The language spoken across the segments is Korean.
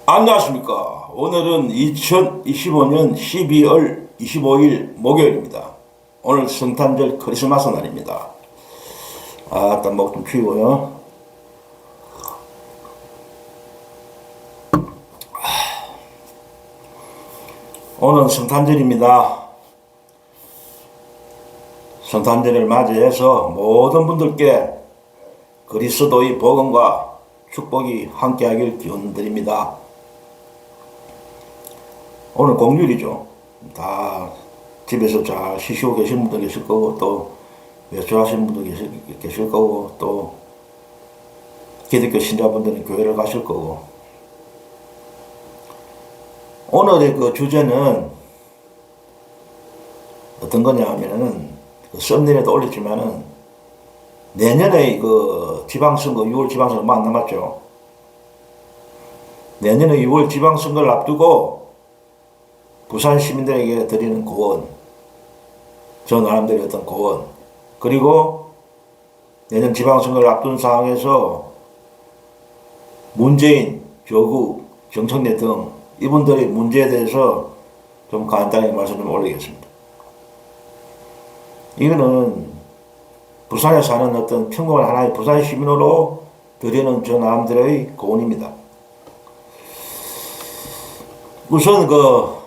안녕하십니까. 오늘은 2025년 12월 25일 목요일입니다. 오늘 성탄절 크리스마스 날입니다. 일단 목 좀 피우고요. 오늘 성탄절입니다. 성탄절을 맞이해서 모든 분들께 그리스도의 복음과 축복이 함께하길 기원드립니다. 오늘 공휴일이죠. 다 집에서 잘 쉬시고 계신 분도 계실 거고, 또 외출하시는 분도 계실 거고, 또 기독교 신자분들은 교회를 가실 거고. 오늘의 그 주제는 어떤 거냐 하면은, 그 썸네일에도 올렸지만은, 내년에 그 지방선거, 6월 지방선거 얼마 안 남았죠. 내년에 6월 지방선거를 앞두고 부산 시민들에게 드리는 고언, 저 나름대로 어떤 고언, 그리고 내년 지방선거를 앞둔 상황에서 문재인, 조국, 정청래 등 이분들의 문제에 대해서 좀 간단히 말씀 좀 올리겠습니다. 이거는 부산에 사는 어떤 평범한 하나의 부산 시민으로 드리는 저 나름대로의 고언입니다. 우선 그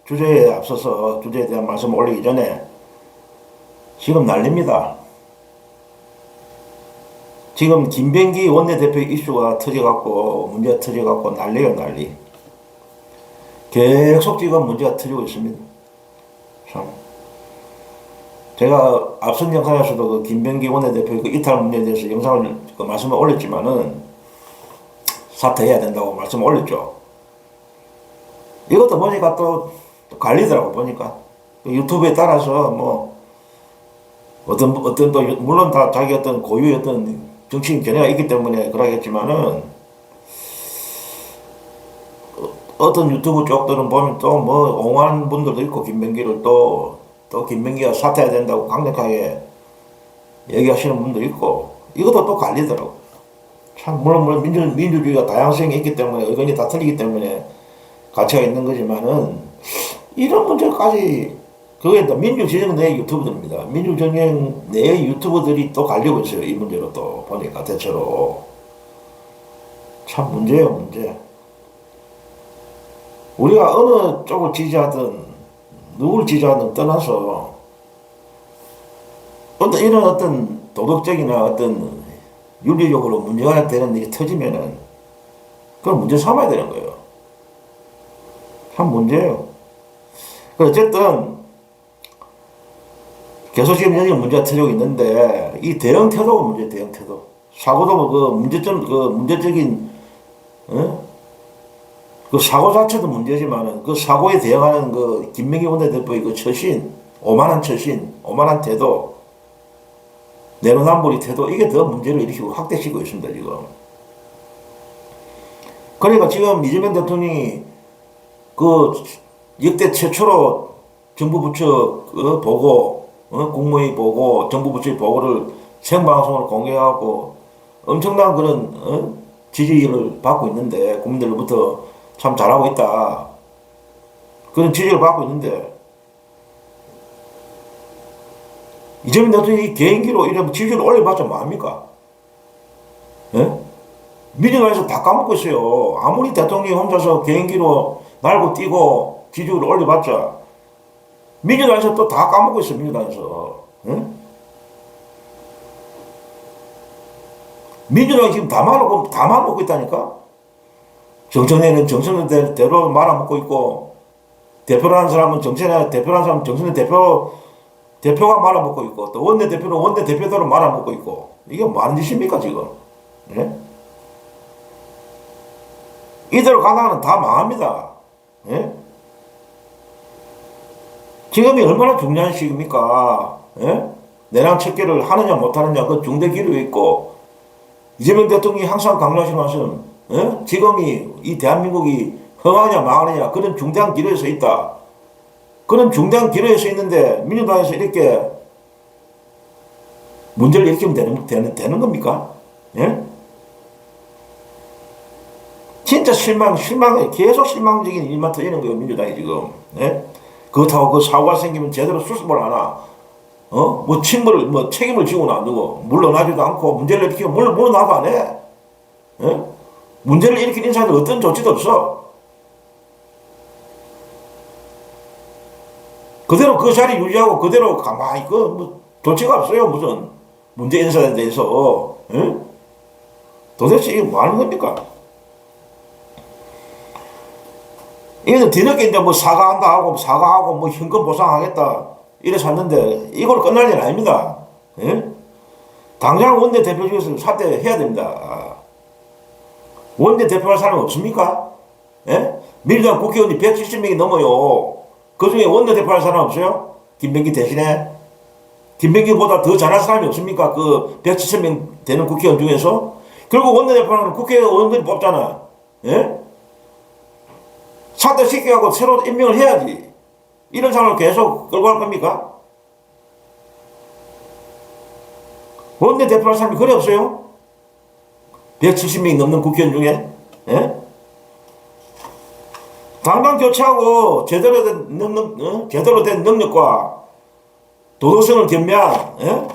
주제에 앞서서 주제에 대한 말씀을 올리기 전에 지금 난립니다. 지금 김병기 원내대표 이슈가 터져갖고 문제가 터져갖고 난리예요, 난리. 계속 지금 문제가 터지고 있습니다. 참. 제가 앞선 영상에서도 그 김병기 원내대표 그 이탈 문제에 대해서 영상을 그 말씀을 올렸지만은 사퇴해야 된다고 말씀을 올렸죠. 이것도 보니까 또 갈리더라고. 보니까 유튜브에 따라서 뭐 어떤 또 물론 다 자기 어떤 고유의 어떤 정치인 견해가 있기 때문에 그러겠지만은 어떤 유튜브 쪽들은 보면 또 뭐 옹호하는 분들도 있고, 김병기를 또 김병기가 사퇴해야 된다고 강력하게 얘기하시는 분도 있고, 이것도 또 갈리더라고. 참 물론 민주주의가 다양성이 있기 때문에 의견이 다 틀리기 때문에 가치가 있는 거지만은 이런 문제까지, 그게 민주진영 내의 유튜브들입니다. 민주진영 내의 유튜브들이 또 갈리고 있어요. 이 문제로 또 보니까 대체로. 참 문제예요, 문제. 우리가 어느 쪽을 지지하든 누굴 지지하든 떠나서 이런 어떤 도덕적이나 어떤 윤리적으로 문제가 되는 일이 터지면은 그걸 문제 삼아야 되는 거예요. 참 문제예요. 어쨌든 계속 지금 여기 문제가 터지고 있는데, 이 대응 태도가 문제예요. 대응 태도. 사고도 그 문제적인 그 사고 자체도 문제지만은 그 사고에 대응하는 그 김명기 원내대표의 그 처신, 오만한 처신, 오만한 태도, 내로남불의 태도, 이게 더 문제를 일으키고 확대시키고 있습니다, 지금. 그러니까 지금 이재명 대통령이 그 역대 최초로 정부 부처 보고, 국무회의 보고, 정부 부처의 보고를 생방송으로 공개하고 엄청난 그런 지지를 받고 있는데, 국민들로부터 참 잘하고 있다, 그런 지지를 받고 있는데, 이재명 대통령이 개인기로 이런 지지를 올려봤자 뭐합니까? 예? 민주당에서 다 까먹고 있어요. 아무리 대통령이 혼자서 개인기로 날고 뛰고 지지율을 올려봤자 민주당에서 또 다 까먹고 있어요. 민주당에서. 응? 민주당이 지금 다 말아먹고 있다니까? 정청래는 정청래대로 말아먹고 있고, 대표라는 사람은 정청래 대표가 말아먹고 있고, 또 원내대표는 원내대표대로 말아먹고 있고, 이게 뭐 하는 짓입니까, 지금? 예? 이대로 가다가는 다 망합니다. 예? 지금이 얼마나 중요한 시기입니까? 예? 내랑 책계를 하느냐 못하느냐 그 중대 기류에 있고 이재명 대통령이 항상 강조하시는 말씀 예? 지금이 이 대한민국이 흥하느냐 망하느냐 그런 중대한 기로에 서 있다. 그런 중대한 기로에 서 있는데 민주당에서 이렇게 문제를 일으키면 되는 겁니까? 예? 진짜 실망해. 계속 실망적인 일만 터지는 거예요, 민주당이 지금. 예? 그렇다고 그 사고가 생기면 제대로 수습을 하나. 뭐 책임을 지고는 안 두고, 물러나지도 않고, 문제를 일으키고, 물러나도 안 해. 예? 문제를 일으킨 인사들 어떤 조치도 없어. 그대로 그 자리 유지하고, 그대로 가만히, 조치가 없어요, 무슨. 문제 인사에 대해서. 예? 도대체 이게 뭐 하는 겁니까? 이거는 뒤늦게 이제 뭐 사과하고 뭐 현금 보상하겠다. 이래 샀는데 이걸 끝날 일 아닙니다. 예? 당장 원내대표 중에서 사퇴해야 됩니다. 원내대표 할 사람 없습니까? 예? 민주당 국회의원이 170명이 넘어요. 그 중에 원내대표 할 사람 없어요? 김병기 대신에? 김병기보다 더 잘할 사람이 없습니까? 그 170명 되는 국회의원 중에서? 결국 원내대표는 국회의원들이 뽑잖아. 예? 사퇴시키고 새로 임명을 해야지. 이런 상황을 계속 끌고 갈 겁니까? 원내대표 할 사람이 그래 없어요? 170명이 넘는 국회의원 중에? 예? 당당 교체하고 제대로 된 능력과 도덕성을 겸비한 예?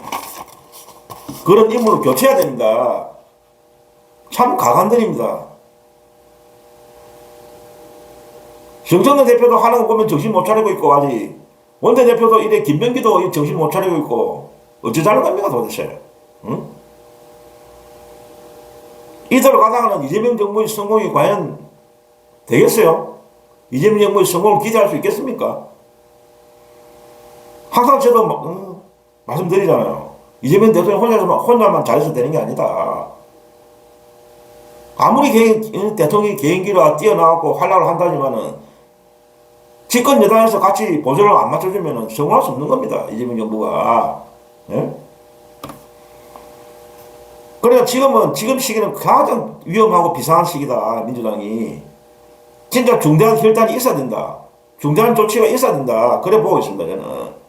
그런 인물을 교체해야 됩니다. 참 가관들입니다. 정청래 대표도 하는 거 보면 정신 못 차리고 있고 아직 원내대표도 이래 김병기도 정신 못 차리고 있고 어쩌자는 겁니까 도대체? 응? 이대로 가다가는 이재명 정부의 성공이 과연 되겠어요? 이재명 정부의 성공을 기대할 수 있겠습니까? 항상 저도 말씀드리잖아요. 이재명 대통령 혼자만 잘해서 되는 게 아니다. 아무리 대통령이 개인기로 뛰어나가고 활약을 한다지만은 집권 여당에서 같이 보조를 안 맞춰주면 성공할 수 없는 겁니다. 이재명 정부가. 예? 그러니까 지금 시기는 가장 위험하고 비상한 시기다. 민주당이. 진짜 중대한 결단이 있어야 된다. 중대한 조치가 있어야 된다. 그래 보고 있습니다. 저는.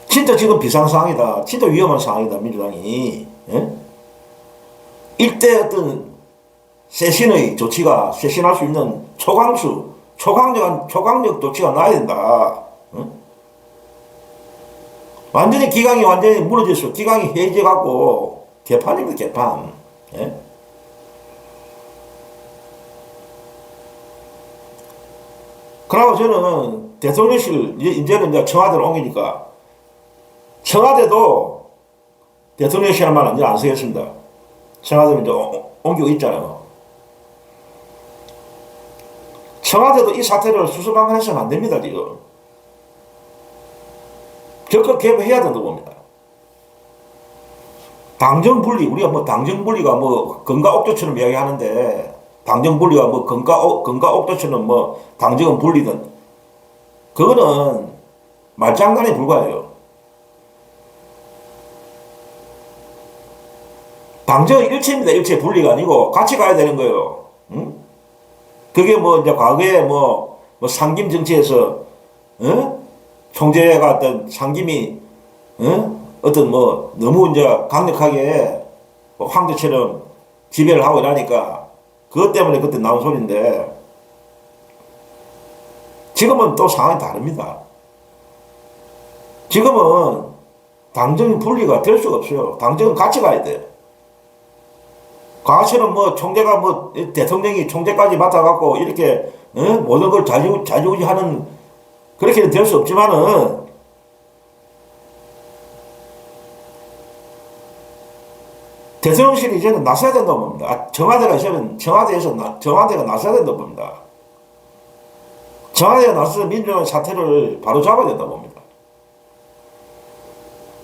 진짜 지금 비상상황이다. 진짜 위험한 상황이다. 민주당이. 예? 일대 어떤 쇄신할 수 있는 초강력 조치가 나야 된다. 예? 기강이 완전히 무너졌어. 기강이 해제갖고 개판입니다. 개판. 예? 그러고 저는 대통령실 이제는 이제 청와대로 옮기니까 청와대도 대통령실 한 말은 이제 안 쓰겠습니다. 청와대는 이제 옮기고 있잖아요. 청와대도 이 사태를 수수방관해서는 안 됩니다, 지금. 적극 개입해야 된다고 봅니다. 당정 분리, 우리가 뭐 당정 분리가 뭐 건가 옥조처럼 이야기하는데, 당정 분리가 뭐 건가 옥조처럼 뭐 당정은 분리든, 그거는 말장난에 불과해요. 당정은 일체입니다. 일체 분리가 아니고 같이 가야 되는 거예요. 응? 그게 뭐 이제 과거에 뭐 상김 정치에서 총재가 어떤 상김이 어떤 뭐 너무 이제 강력하게 뭐 황제처럼 지배를 하고 이러니까 그것 때문에 그때 나온 소리인데 지금은 또 상황이 다릅니다. 지금은 당정이 분리가 될 수가 없어요. 당정은 같이 가야 돼. 과거처럼 뭐 총재가 뭐 대통령이 총재까지 맡아갖고 이렇게 모든 걸 좌지우지하는 그렇게는 될 수 없지만은 대통령실이 이제는 나서야 된다고 봅니다. 청와대가 이제는 청와대가 나서야 된다고 봅니다. 청와대가 나서서 민주당의 사태를 바로 잡아야 된다고 봅니다.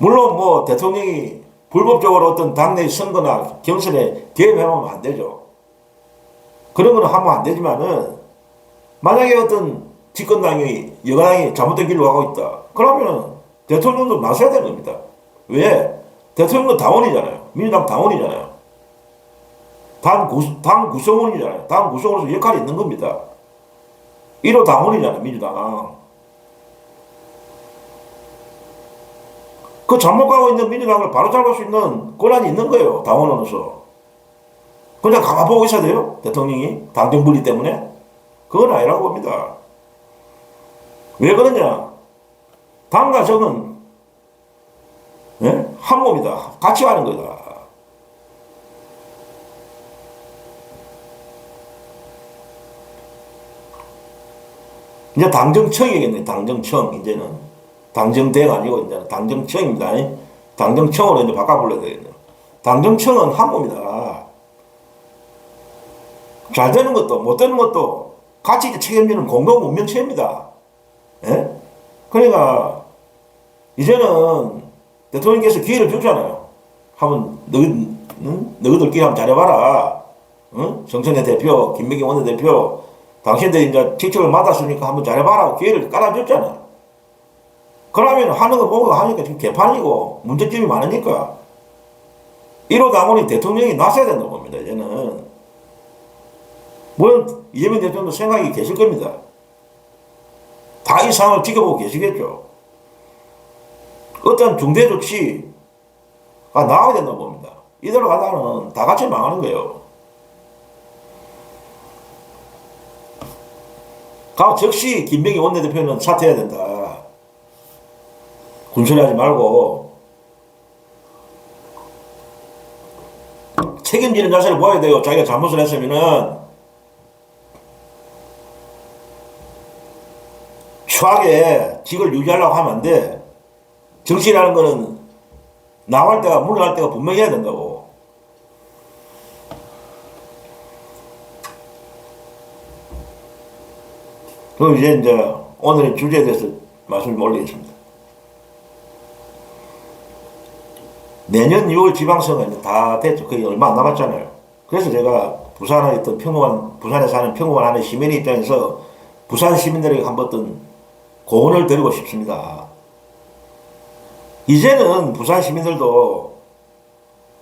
물론 뭐 대통령이 불법적으로 어떤 당내 선거나 경선에 개입하면 안 되죠. 그런 거는 하면 안 되지만은 만약에 어떤 집권당이 여당이 잘못된 길로 가고 있다. 그러면 대통령도 나서야 되는 겁니다. 왜? 대통령도 당원이잖아요. 민주당 당원이잖아요. 당 구성원이잖아요. 당 구성원으로서 역할이 있는 겁니다. 1호 당원이잖아요. 민주당. 그 잘못 가고 있는 민주당을 바로잡을 수 있는 권한이 있는 거예요. 당원으로서. 그냥 가만 보고 있어야 돼요. 대통령이 당정 분리 때문에. 그건 아니라고 봅니다. 왜 그러냐? 당과 정은 한 몸이다. 같이 가는 거다. 이제 당정청이겠네. 당정청 이제는 당정대가 아니고 이제 당정청입니다. 당정청으로 이제 바꿔 불러야 되겠네요. 당정청은 한 몸이다. 잘 되는 것도 못 되는 것도 같이 책임지는 공동 운명체입니다. 예? 그러니까 이제는 대통령께서 기회를 줬잖아요. 한번 너희들끼리 한번 잘해봐라. 응? 정청래 대표, 김명기 원내대표, 당신들이 이제 직책을 맡았으니까 한번 잘해봐라. 기회를 깔아줬잖아. 그러면 하는 거 보고 하니까 지금 개판이고 문제점이 많으니까 1호 당원이 대통령이 나서야 된다고 봅니다. 이제는. 물론 이재명 대통령도 생각이 계실 겁니다. 다 이 상황을 지켜보고 계시겠죠. 어떤 중대 조치가 나와야 된다고 봅니다. 이대로 가다가는 다 같이 망하는 거예요. 즉시 김병기 원내대표는 사퇴해야 된다. 군소리 하지 말고 책임지는 자세를 보여야 돼요. 자기가 잘못을 했으면은 추하게 직을 유지하려고 하면 안 돼. 정치라는 거는 나갈 때가 물러날 때가 분명히 해야 된다고. 그럼 이제 오늘의 주제에 대해서 말씀을 올리겠습니다. 내년 6월 지방선거 다 됐죠. 거의 얼마 안 남았잖아요. 그래서 제가 부산에 있던 부산에 사는 평범한 하는 시민 입장에서 부산 시민들에게 한번 고언을 드리고 싶습니다. 이제는 부산 시민들도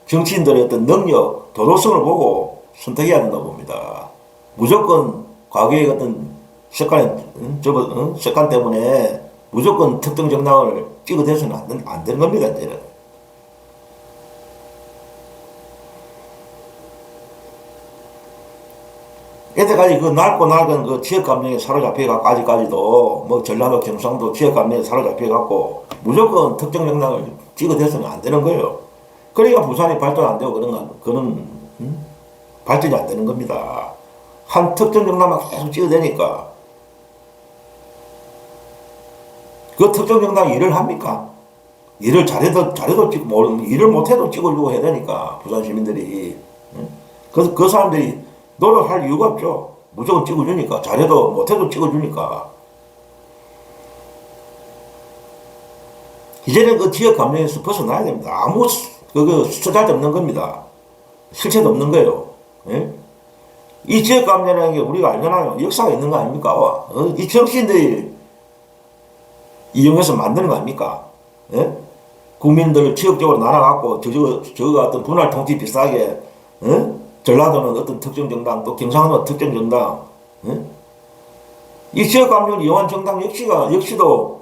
정치인들의 어떤 능력, 도덕성을 보고 선택해야 된다고 봅니다. 무조건 과거의 어떤 습관 때문에 무조건 특정 정당을 찍어대서는 안 되는 겁니다, 이제는. 이때까지 그 낡고 낡은 그 지역 감정에 사로잡혀갖고 아직까지도 뭐 전라도 경상도 지역 감정에 사로잡혀갖고 무조건 특정 정당을 찍어대서는 안 되는 거예요. 그러니까 부산이 발전 안 되고 그런 발전이 안 되는 겁니다. 한 특정 정당만 계속 찍어대니까 그 특정 정당이 일을 합니까? 일을 잘해도 찍고 일을 못해도 찍어주고 해야 되니까 부산 시민들이. 그래서 그 사람들이 노력할 이유가 없죠. 무조건 찍어주니까. 잘해도 못해도 찍어주니까. 이제는 그 지역 감정에서 벗어나야 됩니다. 아무 쓰잘데 없는 겁니다. 실체도 없는 거예요. 예? 이 지역 감정이라는 게 우리가 알잖아요. 역사가 있는 거 아닙니까? 이 정치인들이 이용해서 만드는 거 아닙니까? 예? 국민들을 지역적으로 나눠갖고 저거 어떤 분할 통치 비슷하게 전라도는 어떤 특정 정당, 또 경상도는 특정 정당. 이 지역 감정을 이용한 정당 역시도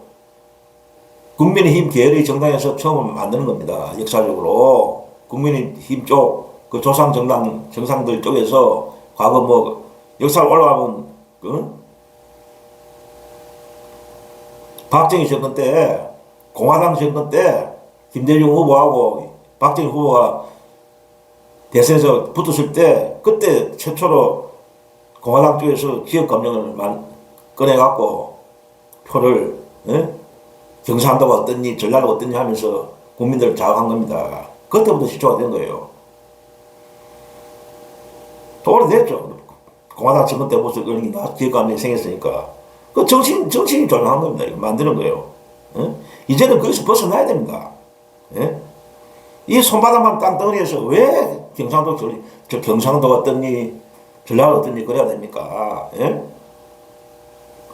국민의힘 계열의 정당에서 처음 만드는 겁니다. 역사적으로 국민의힘 쪽, 그 조상 정상들 쪽에서 과거 뭐 역사를 올라가면 박정희 정권 때, 공화당 정권 때 김대중 후보하고 박정희 후보가 대선에서 붙었을 때 그때 최초로 공화당 쪽에서 지역 감정을 꺼내갖고 표를 경상도가 어떻니 전라도가 어떻니 하면서 국민들을 자극한 겁니다. 그때부터 시초가 된 거예요. 또 오래됐죠. 공화당 정권 때부터 그런 지역 감정이 생겼으니까 그 정치인이 조정한 겁니다. 만드는 거예요. 이제는 거기서 벗어나야 됩니다. 예? 이 손바닥만 땅덩어리에서 왜 경상도 저 경상도 어떠니 전라도 어떠니 그래야 됩니까? 예?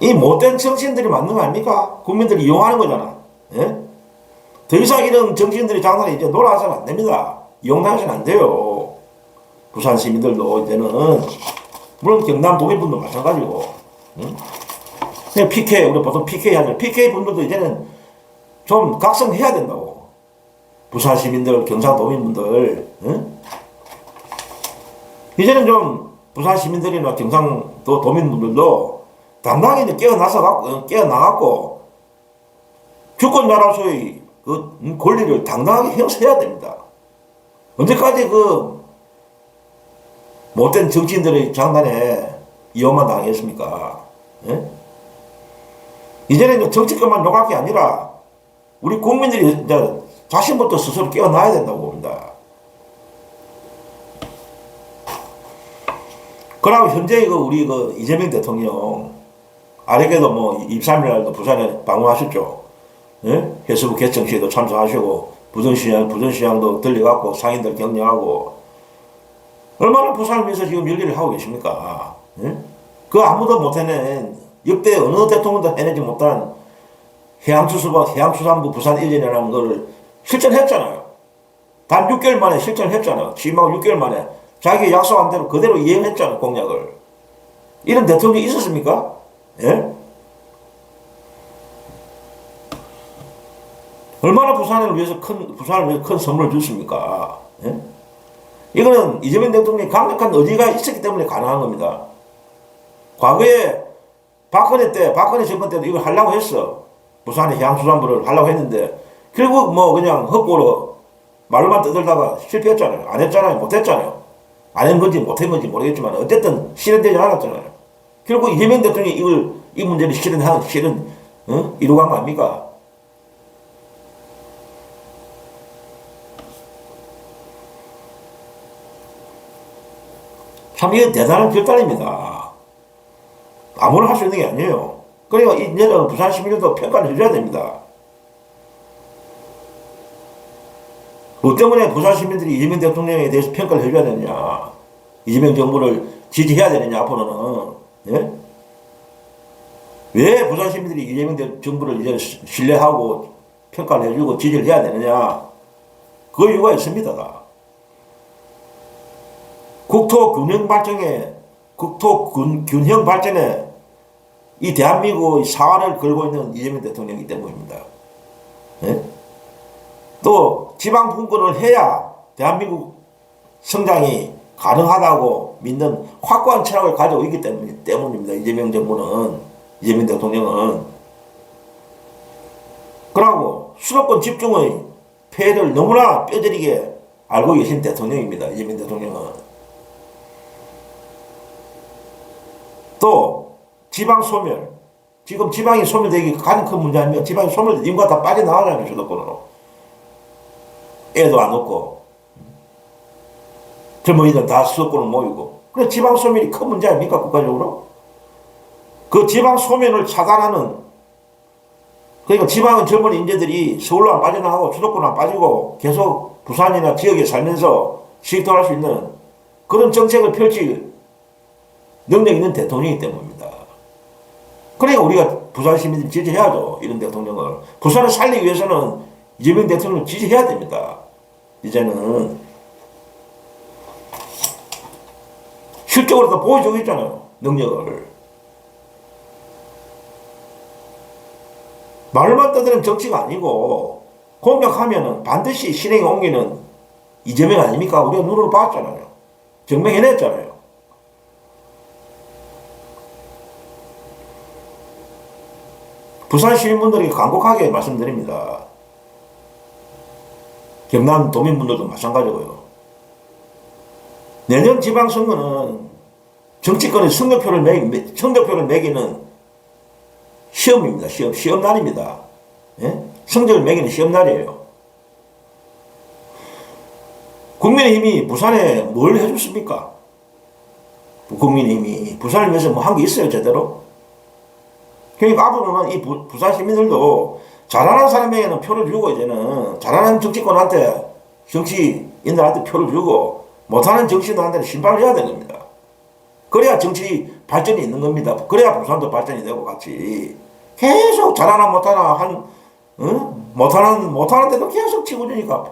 이 못된 정치인들이 맞는 거 아닙니까? 국민들이 이용하는 거잖아. 예? 더 이상 이런 정치인들이 장난이 이제 놀아서는 안 됩니다. 이용당해서는 안 돼요. 부산 시민들도 이제는 물론 경남 도민분도 마찬가지고. 응? PK 우리 보통 PK 하죠. PK 분들도 이제는 좀 각성해야 된다고. 부산 시민들, 경상도민분들, 응? 이제는 좀 부산 시민들이나 경상도 도민분들도 당당히 이제 깨어나갖고 주권자로서의 그 권리를 당당하게 행사해야 됩니다. 언제까지 그 못된 정치인들의 장난에 이용만 당했습니까? 예? 이제는 정치권만 욕할 게 아니라 우리 국민들이 이제 자신부터 스스로 깨어나야 된다고 봅니다. 그러고 현재 우리 이재명 대통령 아래께도 뭐 23일 날도 부산에 방문하셨죠. 예? 해수부 개청식에도 참석하시고 부전시장도 들려갖고 상인들 격려하고 얼마나 부산을 위해서 지금 열일을 하고 계십니까? 예? 그 아무도 못해낸 역대 어느 대통령도 해내지 못한 해양수산부 부산 1년이라는 걸 실천했잖아요. 단 6개월 만에 실천했잖아요. 취임하고 6개월 만에 자기 약속한 대로 그대로 이행했잖아요. 공약을. 이런 대통령이 있었습니까? 예? 얼마나 부산을 위해서 큰 선물을 줬습니까? 예? 이거는 이재명 대통령이 강력한 의지가 있었기 때문에 가능한 겁니다. 과거에 박근혜 정권 때도 이걸 하려고 했어. 부산의 해양수산부를 하려고 했는데, 결국 뭐 그냥 헛고로 말로만 떠들다가 실패했잖아요. 안 했잖아요. 못 했잖아요. 안 한 건지 못 한 건지 모르겠지만, 어쨌든 실현되지 않았잖아요. 결국 이재명 대통령이 이 문제를 이루고 간 거 아닙니까? 참, 이게 대단한 결단입니다. 아무나 할 수 있는 게 아니에요. 그러니까 이제는 부산 시민들도 평가를 해줘야 됩니다. 뭐 때문에 부산 시민들이 이재명 대통령에 대해서 평가를 해줘야 되느냐. 이재명 정부를 지지해야 되느냐, 앞으로는. 예? 왜 부산 시민들이 이재명 정부를 이제 신뢰하고 평가를 해주고 지지를 해야 되느냐. 그 이유가 있습니다. 국토 균형 발전에 이 대한민국의 사활을 걸고 있는 이재명 대통령이기 때문입니다. 예? 또 지방 분권을 해야 대한민국 성장이 가능하다고 믿는 확고한 철학을 가지고 있기 때문입니다. 이재명 대통령은. 그러고 수도권 집중의 폐해를 너무나 뼈저리게 알고 계신 대통령입니다. 이재명 대통령은. 또 지방 소멸. 지금 지방이 소멸되기 가장 큰 문제 아니면 지방이 소멸돼 인구가 다 빠져나가잖아요. 수도권으로. 애도 안 없고 젊은이들 다 수도권으로 모이고. 그래 지방 소멸이 큰 문제 아닙니까? 국가적으로. 그 지방 소멸을 차단하는, 그러니까 지방은 젊은 인재들이 서울로 안 빠져나가고 수도권으로 안 빠지고 계속 부산이나 지역에 살면서 실토할 수 있는 그런 정책을 펼칠 능력 있는 대통령이기 때문입니다. 그러니까 우리가 부산 시민들이 지지해야죠. 이런 대통령을. 부산을 살리기 위해서는 이재명 대통령을 지지해야 됩니다. 이제는 실적으로 다 보여주고 있잖아요. 능력을. 말만 떠드는 정치가 아니고 공약하면은 반드시 실행에 옮기는 이재명 아닙니까? 우리가 눈으로 봤잖아요. 증명해냈잖아요. 부산 시민분들에게 간곡하게 말씀드립니다. 경남 도민분들도 마찬가지고요. 내년 지방선거는 정치권의 성적표를 매기는 시험입니다. 시험날입니다. 예? 성적을 매기는 시험날이에요. 국민의힘이 부산에 뭘 해줬습니까? 국민의힘이 부산을 위해서 뭐 한 게 있어요, 제대로? 그러니까 앞으로는 이 부산 시민들도 잘하는 사람에게는 표를 주고, 이제는 잘하는 정치권한테, 정치인들한테 표를 주고 못하는 정치인들한테는 심판을 해야 되는 겁니다. 그래야 정치 발전이 있는 겁니다. 그래야 부산도 발전이 되고 같이. 계속 잘하나 못하나 못하는 데도 계속 치고 주니까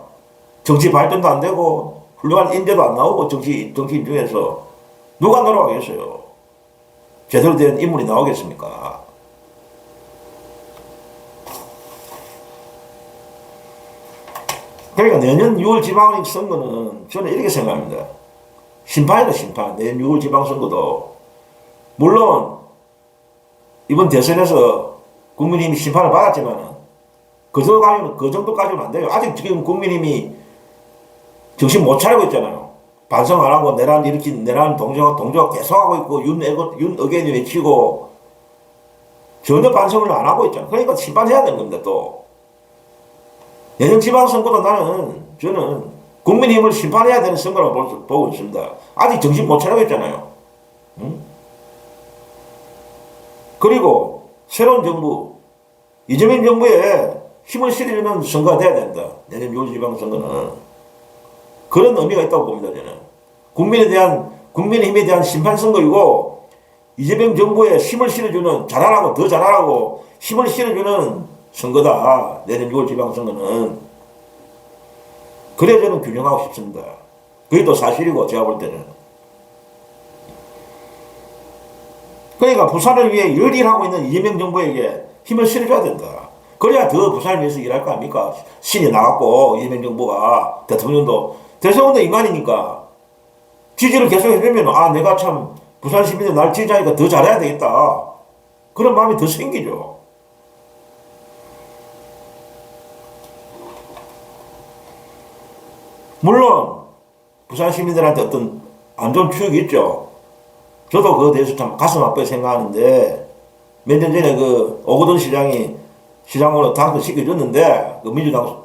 정치 발전도 안 되고 훌륭한 인재도 안 나오고, 정치인 중에서 누가 돌아가겠어요? 제대로 된 인물이 나오겠습니까? 그러니까 내년 6월 지방선거는 저는 이렇게 생각합니다. 심판이다, 심판. 내년 6월 지방선거도 물론 이번 대선에서 국민의힘이 심판을 받았지만 그 정도까지는 안 돼요. 아직 지금 국민의힘이 정신 못 차리고 있잖아요. 반성 안 하고 내란 일으킨 내란 동조가 계속하고 있고, 윤의견이 외치고 전혀 반성을 안 하고 있잖아요. 그러니까 심판해야 되는 겁니다. 또 내년 지방선거도 저는 국민의힘을 심판해야 되는 선거라고 보고 있습니다. 아직 정신 못 차리고 있잖아요. 응? 그리고 새로운 정부, 이재명 정부에 힘을 실어주는 선거가 돼야 된다. 내년 6월 지방선거는 그런 의미가 있다고 봅니다. 저는 국민의힘에 대한 심판 선거이고, 이재명 정부에 힘을 실어주는, 잘하라고, 더 잘하라고 힘을 실어주는 선거다. 내년 6월 지방선거는. 그래 저는 균형하고 싶습니다. 그게 또 사실이고, 제가 볼 때는. 그러니까 부산을 위해 열일하고 있는 이재명 정부에게 힘을 실어줘야 된다. 그래야 더 부산을 위해서 일할 거 아닙니까? 신이 나갔고, 이재명 정부가, 대통령도 인간이니까 지지를 계속 해주면, 내가 참 부산 시민들 날 지지하니까 더 잘해야 되겠다. 그런 마음이 더 생기죠. 물론 부산 시민들한테 어떤 안 좋은 추억이 있죠. 저도 그거에 대해서 참 가슴 아프게 생각하는데, 몇 년 전에 그 오거돈 시장이 시장으로 당선시켜줬는데, 그 민주당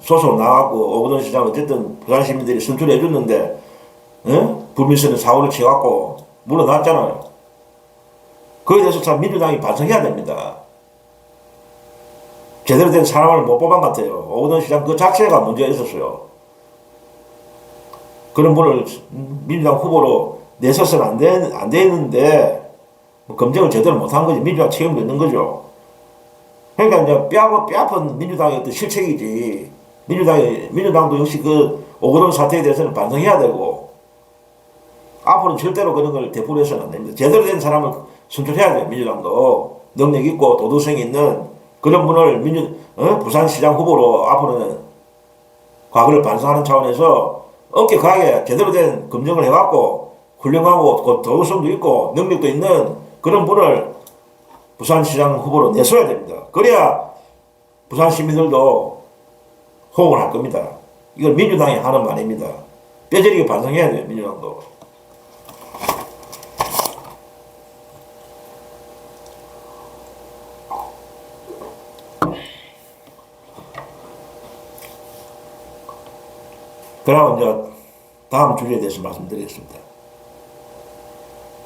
소속 나갔고 오거돈 시장 어쨌든 부산 시민들이 선출해줬는데, 불미스러운 사고를 쳐갖고 물러났잖아요. 그에 대해서 참 민주당이 반성해야 됩니다. 제대로 된 사람을 못 뽑은 것 같아요. 오거돈 시장 그 자체가 문제가 있었어요. 그런 분을 민주당 후보로 내서서는 안 되는데, 검증을 제대로 못한 거지. 민주당 책임도 있는 거죠. 그러니까 이제 뼈아픈 민주당의 어떤 실책이지. 민주당도 역시 그 오거돈 사태에 대해서는 반성해야 되고, 앞으로는 절대로 그런 걸 되풀이 해서는 안 됩니다. 제대로 된 사람을 선출해야 돼요. 민주당도 능력 있고 도덕성이 있는 그런 분을 부산시장 후보로 앞으로는 과거를 반성하는 차원에서 엄격하게 제대로 된 검증을 해갖고 훌륭하고 도덕성도 있고 능력도 있는 그런 분을 부산시장 후보로 내서야 됩니다. 그래야 부산 시민들도 호응을 할 겁니다. 이건 민주당이 하는 말입니다. 뼈저리게 반성해야 돼요. 민주당도. 그럼 이제 다음 주제에 대해서 말씀드리겠습니다.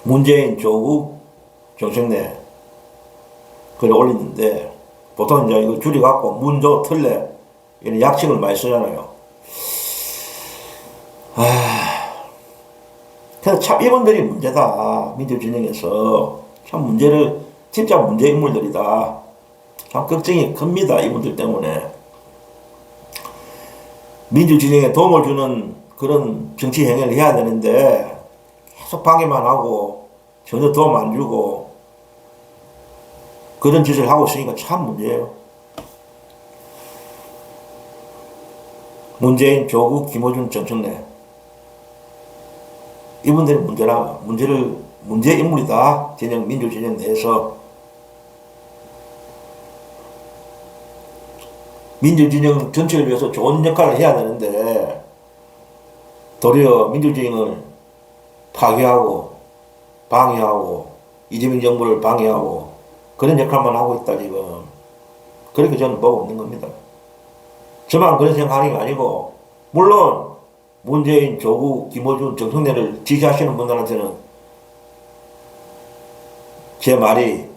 문재인, 조국, 정청래 글을 올리는데, 보통 이제 이거 줄여갖고 문조, 틀레 이런 약칭을 많이 쓰잖아요. 그래서 참 이분들이 문제다. 민주진영에서 참 진짜 문제 인물들이다. 참 걱정이 큽니다. 이분들 때문에. 민주진영에 도움을 주는 그런 정치 행위를 해야 되는데 계속 방해만 하고 전혀 도움 안 주고 그런 짓을 하고 있으니까 참 문제예요. 문재인, 조국, 김어준, 정청래 이분들이 문제 인물이다. 민주진영 내에서. 민주진영 전체를 위해서 좋은 역할을 해야 되는데 도리어 민주진영을 파괴하고 방해하고 이재명 정부를 방해하고 그런 역할만 하고 있다 지금. 그렇게 저는 보고 있는 겁니다. 저만 그런 생각하는 게 아니고, 물론 문재인, 조국, 김어준, 정청래를 지지하시는 분들한테는 제 말이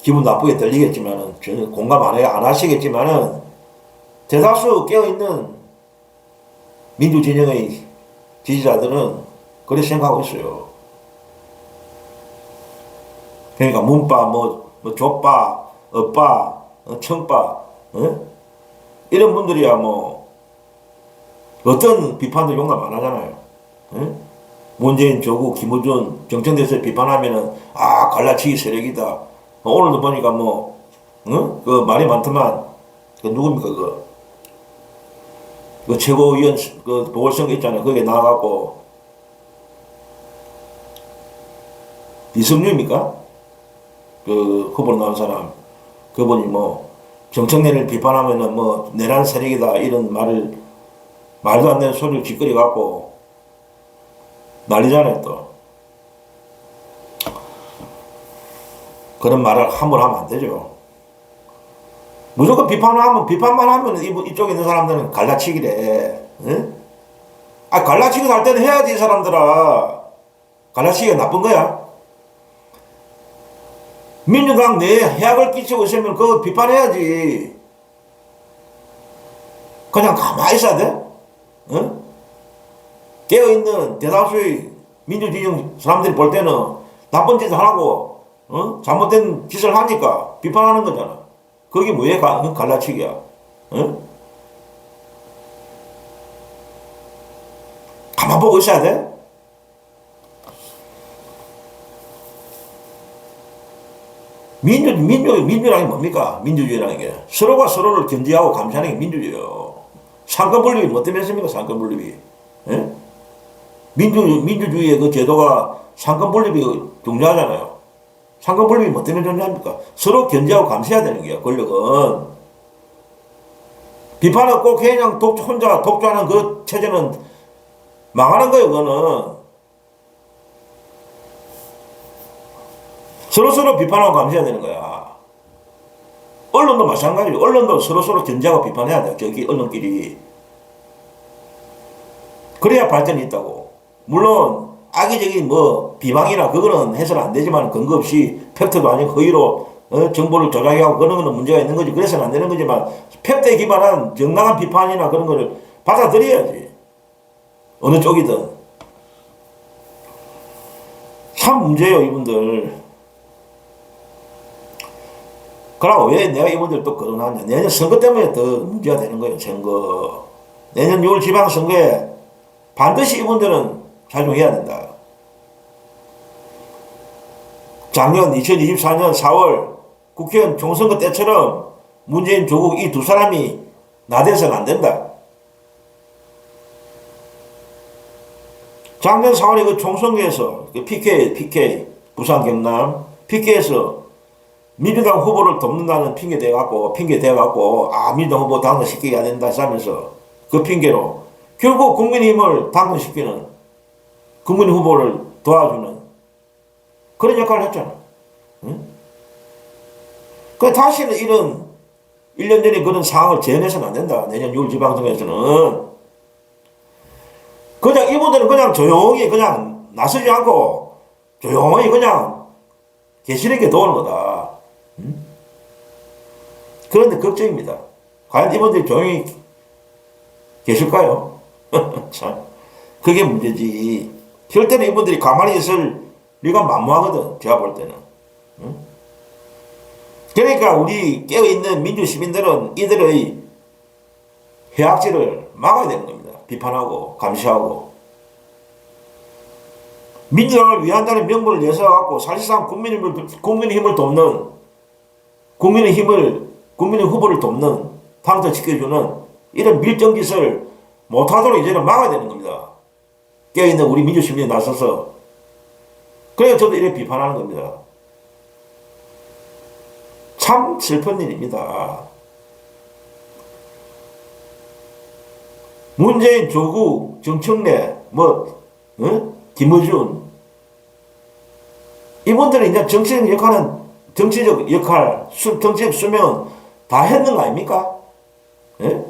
기분 나쁘게 들리겠지만은, 저는 공감 안 하시겠지만은, 대다수 깨어있는 민주진영의 지지자들은 그렇게 생각하고 있어요. 그러니까 문빠, 족빠, 엇빠, 청빠, 이런 분들이야 어떤 비판도 용납 안 하잖아요. 문재인, 조국, 김어준, 정청대에서 비판하면은, 갈라치기 세력이다. 오늘도 보니까 그 말이 많더만, 그 누굽니까, 그 최고위원, 그 보궐선거 있잖아요. 거기에 나가고, 이성유입니까? 그 후보로 나온 사람. 그분이 정청래를 비판하면은 내란 세력이다. 이런 말도 안 되는 소리를 짓거리 갖고 난리잖아요, 또. 그런 말을 함부로 하면 안 되죠. 무조건 비판만 하면 이쪽에 있는 사람들은 갈라치기래. 응? 갈라치기 할 때는 해야지, 이 사람들아. 갈라치기가 나쁜 거야. 민주당 내에 해악을 끼치고 있으면 그거 비판해야지. 그냥 가만히 있어야 돼? 응? 깨어있는 대다수의 민주진영 사람들이 볼 때는 나쁜 짓을 하고, 잘못된 짓을 하니까 비판하는 거잖아. 그게 뭐에 갈라치기야? 응? 가만 보고 있어야 돼? 민주라는 게 뭡니까? 민주주의라는 게. 서로가 서로를 견제하고 감시하는 게 민주주의예요. 상권분립이 뭐 때문에 했습니까? 상권분립이. 예? 민주주의의 그 제도가 상권분립이 중요하잖아요. 상권분립이 뭐 때문에 존재합니까? 서로 견제하고 감시해야 되는 거예요, 권력은. 비판을 꼭 그냥 혼자 독주하는 그 체제는 망하는 거예요, 그거는. 서로서로 비판하고 감시해야 되는 거야. 언론도 마찬가지예요. 언론도 서로서로 견제하고 비판해야 돼요. 저기 언론끼리. 그래야 발전이 있다고. 물론 악의적인 비방이나 그거는 해서는 안 되지만 근거 없이 팩트도 아니고 허위로 정보를 조작하고 그런 거는 문제가 있는 거지. 그래서는 안 되는 거지만 팩트에 기반한 정당한 비판이나 그런 거를 받아들여야지. 어느 쪽이든. 참 문제예요, 이분들. 그러고 왜 내가 이분들 또 거론하냐. 내년 선거 때문에 더 문제가 되는 거예요, 선거. 내년 6월 지방선거에 반드시 이분들은 작용해야 된다. 작년 2024년 4월 국회의원 총선거 때처럼 문재인, 조국 이 두 사람이 나대서는 안 된다. 작년 4월에 그 총선거에서 PK, 부산, 경남, PK에서 민주당 후보를 돕는다는 핑계 대갖고, 민주당 후보 당선시키게 해야 된다 하면서 그 핑계로 결국 국민의힘을 당선시키는 국민 후보를 도와주는 그런 역할을 했잖아. 응? 그 다시는 이런 1년 전에 그런 상황을 재현해서는 안 된다. 내년 6월 지방선거에서는. 그냥 이분들은 그냥 조용히 그냥 나서지 않고 조용히 그냥 계시는 게 도는 거다. 그런데 걱정입니다. 과연 이분들이 조용히 계실까요? 참, 그게 문제지. 절대로 이분들이 가만히 있을 리가 만무하거든, 제가 볼 때는. 응? 그러니까 우리 깨어있는 민주 시민들은 이들의 해악질을 막아야 되는 겁니다. 비판하고 감시하고. 민주당을 위한다는 명분을 내세워갖고 사실상 국민의 힘을 돕는, 국민의 후보를 돕는, 당선시켜주는 이런 밀정짓을 못하도록 이제는 막아야 되는 겁니다. 깨어있는 우리 민주시민이 나서서. 그래서 저도 이렇게 비판하는 겁니다. 참 슬픈 일입니다. 문재인, 조국, 정청래, 김어준, 이분들은 이제 정치적 역할, 정치적 수명은 다 했는 거 아닙니까? 예?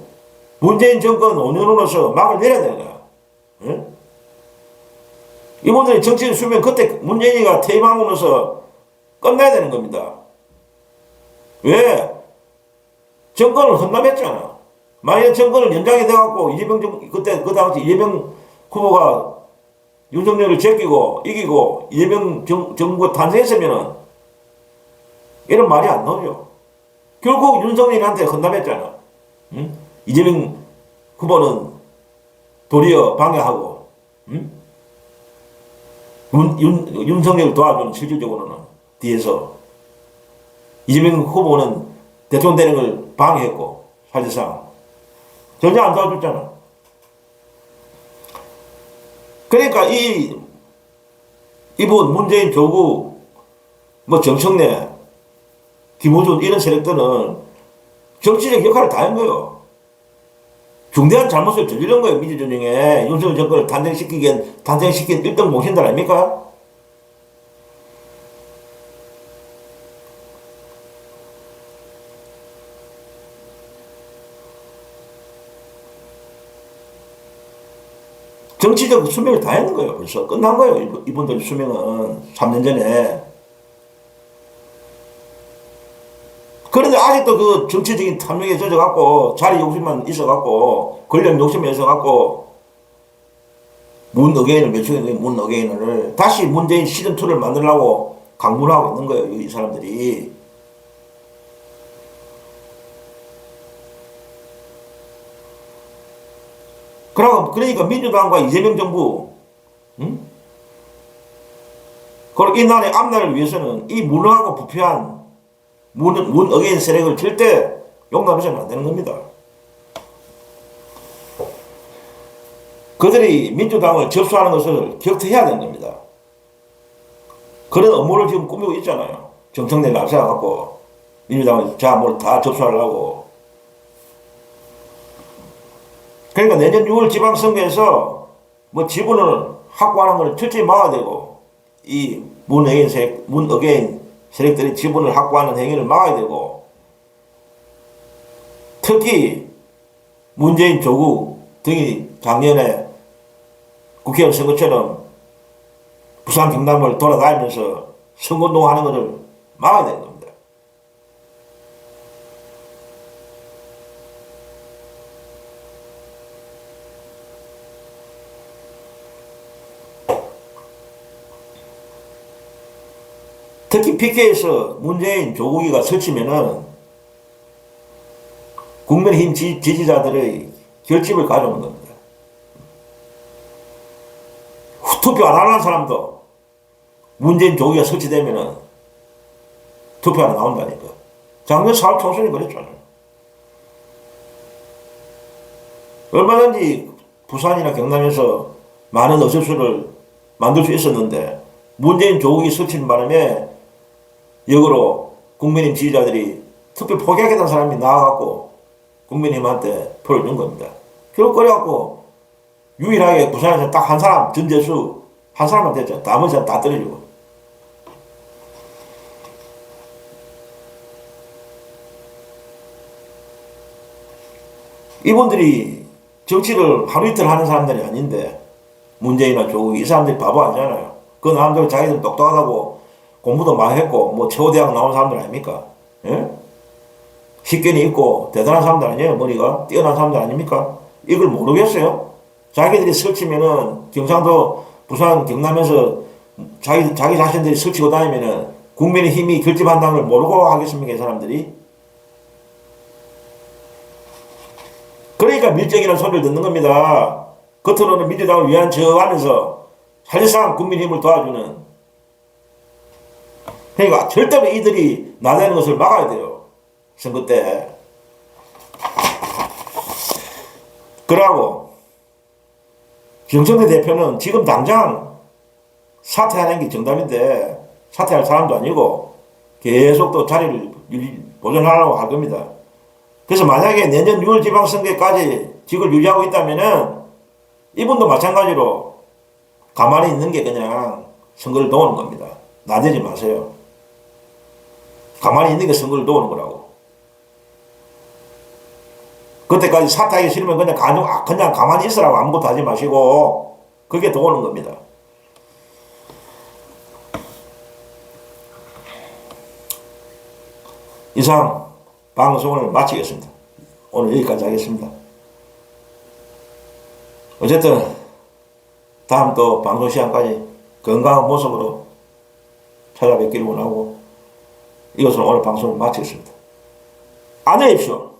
문재인 정권 5년으로서 막을 내려야 되는 거야. 예? 이분들의 정치적 수명 그때 문재인이가 퇴임하고나서 끝나야 되는 겁니다. 왜? 정권을 헌납했잖아. 만약에 정권을 연장이 돼갖고 그때 그 당시 이재명 후보가 윤석열을 제끼고 이기고 이재명 정부가 탄생했으면은 이런 말이 안 나오죠. 결국 윤석열한테 헌납했잖아. 응? 이재명 후보는 도리어 방해하고, 응? 윤석열을 도와주는 실질적으로는 뒤에서 이재명 후보는 대통령 되는 걸 방해했고 사실상 전혀 안 도와줬잖아. 그러니까 이분 문재인 조국 뭐 정청래 김호준 이런 세력들은 정치적 역할을 다 한 거예요. 중대한 잘못을 저지른 거예요. 민주전쟁에 윤석열 정권을 탄생시킨 1등 공신들 아닙니까? 정치적 수명을 다 했는 거예요. 벌써 끝난 거예요. 이분들 수명은 3년 전에. 그런데 아직도 그 정치적인 탐욕에 젖어갖고 자리 욕심만 있어갖고 권력 욕심에 있어갖고 문어게인을 매초에 문어게인을 다시 문재인 시즌2를 만들려고 강문하고 있는 거예요. 이 사람들이. 그러니까 민주당과 이재명 정부, 응? 그리고 이 나라의 앞날을 위해서는 이 무능하고 부패한 문어게인 세력을 절대 용납해서는 안 되는 겁니다. 그들이 민주당을 접수하는 것을 격퇴해야 되는 겁니다. 그런 업무를 지금 꾸미고 있잖아요. 정청래를 앞세워갖고 민주당을 뭘 다 접수하려고. 그러니까 내년 6월 지방선거에서 뭐 지분을 확보하는 걸 철저히 막아야 되고, 이 문어게인 세력들이 지분을 확보하는 행위를 막아야 되고, 특히 문재인 조국 등이 작년에 국회의원 선거처럼 부산 경남을 돌아다니면서 선거운동하는 것을 막아야 되는 겁니다. 특히 PK에서 문재인 조국이가 설치면은 국민의힘 지지자들의 결집을 가져오는 겁니다. 투표 안 하는 사람도 문재인 조국이가 설치되면은 투표하러 나온다니까. 작년 4월 총선이 그랬잖아요. 얼마든지 부산이나 경남에서 많은 의석수를 만들 수 있었는데 문재인 조국이 설치는 바람에 역으로 국민의힘 지지자들이 투표 포기하겠다는 사람이 나와갖고 국민의힘한테 표를 준 겁니다. 결국 그래갖고 유일하게 부산에서 딱 한 사람, 전재수 한 사람만 됐죠. 나머지 사람 다 떨어지고. 이분들이 정치를 하루 이틀 하는 사람들이 아닌데, 문재인이나 조국 이 사람들이 바보 아니잖아요. 그 사람들 자기들 똑똑하다고 공부도 많이 했고 뭐 최고대학 나온 사람들 아닙니까? 예? 식견이 있고 대단한 사람들 아니에요? 머리가 뛰어난 사람들 아닙니까? 이걸 모르겠어요? 자기들이 설치면은 경상도 부산 경남에서 자기 자신들이 설치고 다니면은 국민의 힘이 결집한다는 걸 모르고 하겠습니까? 이 사람들이? 그러니까 밀정이라는 소리를 듣는 겁니다. 겉으로는 민주당을 위한 척 하면서 사실상 국민힘을 도와주는. 그러니까 절대로 이들이 나대는 것을 막아야 돼요. 선거 때. 그러고 정청래 대표는 지금 당장 사퇴하는 게 정답인데 사퇴할 사람도 아니고 계속 또 자리를 보존하려고 할 겁니다. 그래서 만약에 내년 6월 지방선거까지 직을 유지하고 있다면은 이분도 마찬가지로 가만히 있는 게 그냥 선거를 도우는 겁니다. 나대지 마세요. 가만히 있는 게 선거를 도우는 거라고. 그때까지 사퇴하기 싫으면 그냥 가만히 있으라고 아무것도 하지 마시고 그게 도우는 겁니다. 이상 방송을 마치겠습니다. 오늘 여기까지 하겠습니다. 어쨌든 다음 또 방송 시간까지 건강한 모습으로 찾아뵙기를 원하고 이것은 오늘 방송을 마치겠습니다. 안녕히 계십시오.